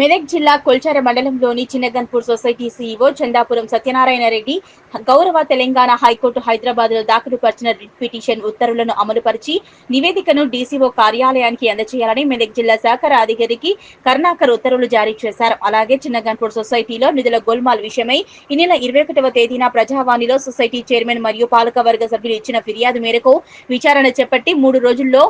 మెదక్ జిల్లా కొల్చార మండలంలోని Chinnaganpur society CEO Chandapuram Satyanarayana Reddy గౌరవ తెలంగాణ హైకోర్టు హైదరాబాద్ లో దాఖలుపరిచిన రిట్ పిటిషన్ ఉత్తర్వులను అమలుపరిచి నివేదికను డీసీఓ కార్యాలయానికి అందజేయాలని మెదక్ జిల్లా శాఖ అధికారికి కరుణాకర్ ఉత్తర్వులు జారీ చేశారు. అలాగే చిన్నగన్పూర్ సొసైటీలో నిధుల గోల్మాల్ విషయమై ఈ నెల 21వ తేదీన ప్రజావాణిలో సొసైటీ చైర్మన్ మరియు పాలకవర్గ సభ్యులు ఇచ్చిన ఫిర్యాదు మేరకు విచారణ చేపట్టి 3 రోజుల్లో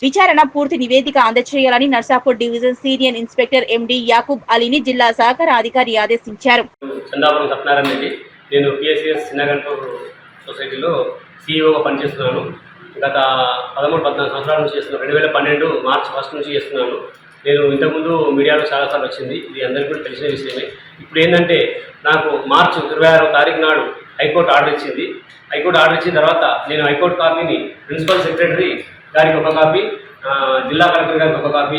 విచారణ పూర్తి నివేదిక అందజేయాలని నర్సాపూర్ డివిజన్ సీనియర్ ఇన్స్పెక్టర్ ఎండి యాకూబ్ అలీని జిల్లా శాఖ అధికారి ఆదేశించారు. చందాపురం సత్యనారాయణ రెడ్డి, నేను పిఎస్సిఎస్ చిన్నగన్పూర్ సొసైటీలో సీఈఓగా పనిచేస్తున్నాను. గత 13-14 సంవత్సరాల నుంచి చేస్తున్నాను. 2012 మార్చి 1 నుంచి చేస్తున్నాను. నేను ఇంతకుముందు మీడియాలో చాలాసార్లు వచ్చింది, ఇది అందరికీ కూడా తెలిసిన విషయమే. ఇప్పుడు ఏంటంటే నాకు మార్చి 26వ తారీఖు నాడు హైకోర్టు ఆర్డర్ ఇచ్చింది. హైకోర్టు ఆర్డర్ ఇచ్చిన తర్వాత నేను హైకోర్టు కాపీని ప్రిన్సిపల్ సెక్రటరీ గారికి ఒక కాపీ, జిల్లా కలెక్టర్ గారికి ఒక కాపీ,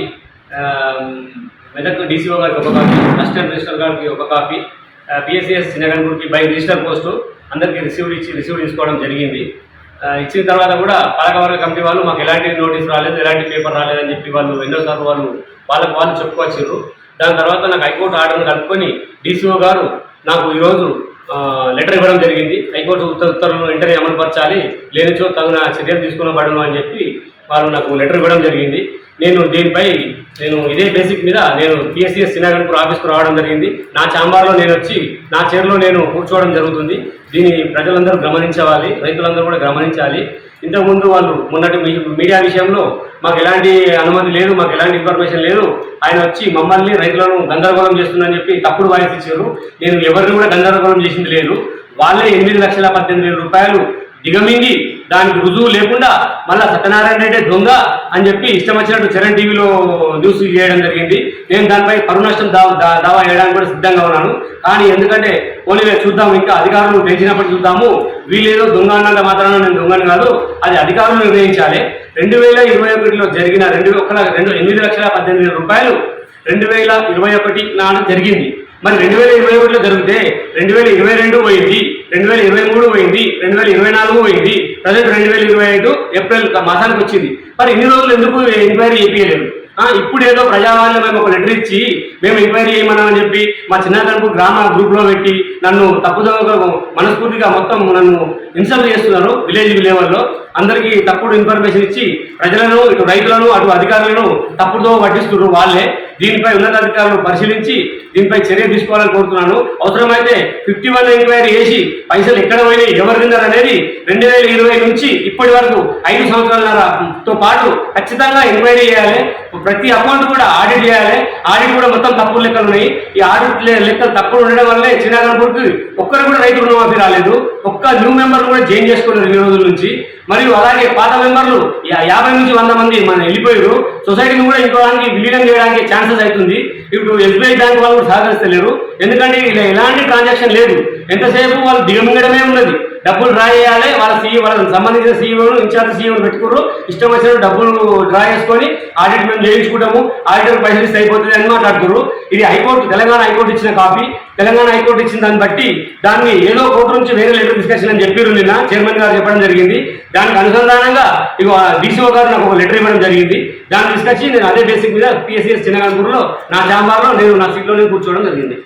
మెదక్ డీసీఓ గారికి ఒక కాపీ, అసిస్టెంట్ రిజిస్టర్ గారికి ఒక కాపీ, పిఎస్సిఎస్ చిన్నగన్పూర్కి బై రిజిస్టర్ పోస్టు అందరికీ రిసీవ్ తీసుకోవడం జరిగింది. ఇచ్చిన తర్వాత కూడా పాలకవర్గ కమిటీ వాళ్ళు మాకు ఎలాంటి నోటీస్ రాలేదు, ఎలాంటి పేపర్ రాలేదని చెప్పి వాళ్ళు ఎన్నోసార్లు వాళ్ళు చెప్పుకొచ్చారు. దాని తర్వాత నాకు హైకోర్టు ఆర్డర్ను కలుపుకొని డీసీఓ గారు నాకు ఈరోజు లెటర్ ఇవ్వడం జరిగింది. హైకోర్టు ఉత్తర్వులను వెంటనే అమలుపరచాలి, లేనిచో తగిన చర్యలు తీసుకునబడను అని చెప్పి వాళ్ళు నాకు లెటర్ ఇవ్వడం జరిగింది. దీనిపై ఇదే బేసిక్ మీద నేను పిఎస్సిఎస్ చిన్నగన్పూర్ ఆఫీస్కు రావడం జరిగింది. నా ఛాంబర్లో నేను వచ్చి నా చైర్లో నేను కూర్చోవడం జరుగుతుంది. దీన్ని ప్రజలందరూ గమనించాలి, రైతులందరూ కూడా గమనించాలి. ఇంతకుముందు వాళ్ళు మొన్నటి మీడియా విషయంలో మాకు ఎలాంటి అనుమతి లేదు, మాకు ఎలాంటి ఇన్ఫర్మేషన్ లేదు, ఆయన వచ్చి మమ్మల్ని రైతులను గందరగోళం చేస్తుందని చెప్పి తప్పుడు వాయిస్ ఇచ్చారు. నేను ఎవరిని కూడా గందరగోళం చేసింది లేదు. వాళ్ళే 8,18,000 రూపాయలు దిగమింగి దానికి రుజువు లేకుండా మళ్ళీ సత్యనారాయణ రెడ్డి దొంగ అని చెప్పి ఇష్టం వచ్చినట్టు చరణ్ టీవీలో న్యూస్ చేయడం జరిగింది. నేను దానిపై పరునష్టం దావా వేయడానికి కూడా సిద్ధంగా ఉన్నాను. కానీ ఎందుకంటే పోలీసులు చూద్దాము, ఇంకా అధికారులు తెలిసినప్పటికీ చూద్దాము. వీళ్ళేదో దొంగ అన్నంత మాత్రాన నేను దొంగని కాదు, అది అధికారులు నిర్ణయించాలి. 2021లో జరిగిన 8,18,000 రూపాయలు 2021 నాడు జరిగింది. మరి 2021లో జరిగితే 2022 పోయింది, 2023 పోయింది, 2024 పోయింది, ప్రజెంట్ 2025 ఏప్రిల్ మాసానికి వచ్చింది. మరి ఇన్ని రోజులు ఎందుకు ఎంక్వైరీ చేయించలేదు? ఇప్పుడు ఏదో ప్రజావాణిలో మేము ఒక లెటర్ ఇచ్చి మేము ఎంక్వైరీ చేయమన్నామని చెప్పి మా చిన్నగన్పూర్ గ్రామ గ్రూప్లో పెట్టి నన్ను తప్పుదోవ మనస్ఫూర్తిగా మొత్తం నన్ను ఇన్సల్ట్ చేస్తున్నారు. విలేజ్ లెవెల్లో అందరికీ తప్పుడు ఇన్ఫర్మేషన్ ఇచ్చి ప్రజలను, ఇటు రైతులను, అటు అధికారులను తప్పుదో పట్టిస్తున్నారు వాళ్ళే. దీనిపై ఉన్నతాధికారులు పరిశీలించి దీనిపై చర్య తీసుకోవాలని కోరుతున్నాను. అవసరమైతే 51 ఎంక్వైరీ చేసి పైసలు ఎక్కడ పోయినాయి, ఎవరు తిన్నారు అనేది 2020 నుంచి ఇప్పటి వరకు 5 సంవత్సరాలతో పాటు ఖచ్చితంగా ఎంక్వైరీ చేయాలి. ప్రతి అకౌంట్ కూడా ఆడిట్ చేయాలి. ఆడిట్ కూడా మొత్తం తప్పుడు లెక్కలు ఉన్నాయి. ఈ ఆడిట్ లెక్కలు తప్పుడు ఉండడం వల్లే చిన్నగన్పూర్కి ఒక్కరు కూడా రైతు రుణమాఫీ రాలేదు. ఒక్క న్యూ మెంబర్ కూడా జాయిన్ చేసుకోలేదు ఈ రోజుల నుంచి. మరియు అలాగే పాత మెంబర్లు 50 నుంచి 100 మంది మన వెళ్ళిపోయారు. సొసైటీని కూడా ఇంకో దానికి విలీనం చేయడానికి ఛాన్సెస్ అవుతుంది. ఇప్పుడు ఎస్బీఐ బ్యాంక్ వాళ్ళు కూడా సహకరిస్తలేరు. ఎందుకంటే ఇలా ఎలాంటి ట్రాన్సాక్షన్ లేదు. ఎంతసేపు వాళ్ళు దిగమింగడమే ఉన్నది. డబ్బులు డ్రా చేయాలి, వాళ్ళకి సంబంధించిన సీఈఓను, ఇన్ఛార్జ్ సీఈఓను పెట్టుకోరు. ఇష్టం వచ్చిన డబ్బులు డ్రా చేసుకొని ఆడిట్ మేము చేయించుకుంటాము, ఆడిటర్ పైసలు ఇస్తే అయిపోతుంది అని మాట్లాడుతున్నారు. ఇది తెలంగాణ హైకోర్టు ఇచ్చిన కాపీ. తెలంగాణ హైకోర్టు ఇచ్చిన దాన్ని బట్టి దాన్ని ఏదో కోర్టు నుంచి వేరే లెటర్ డిస్కషన్ అని చెప్పారు. నిన్న చైర్మన్ గారు చెప్పడం జరిగింది. దానికి అనుసంధానంగా ఇక డీసీఓ గారు నాకు ఒక లెటర్ ఇవ్వడం జరిగింది. దాన్ని తీసుకొచ్చి నేను అదే బేసిక్ మీద పిఎస్సిఎస్ చిన్నగన్పూర్లో నా ఛాంబర్లో నా సీట్లో కూర్చోవడం జరిగింది.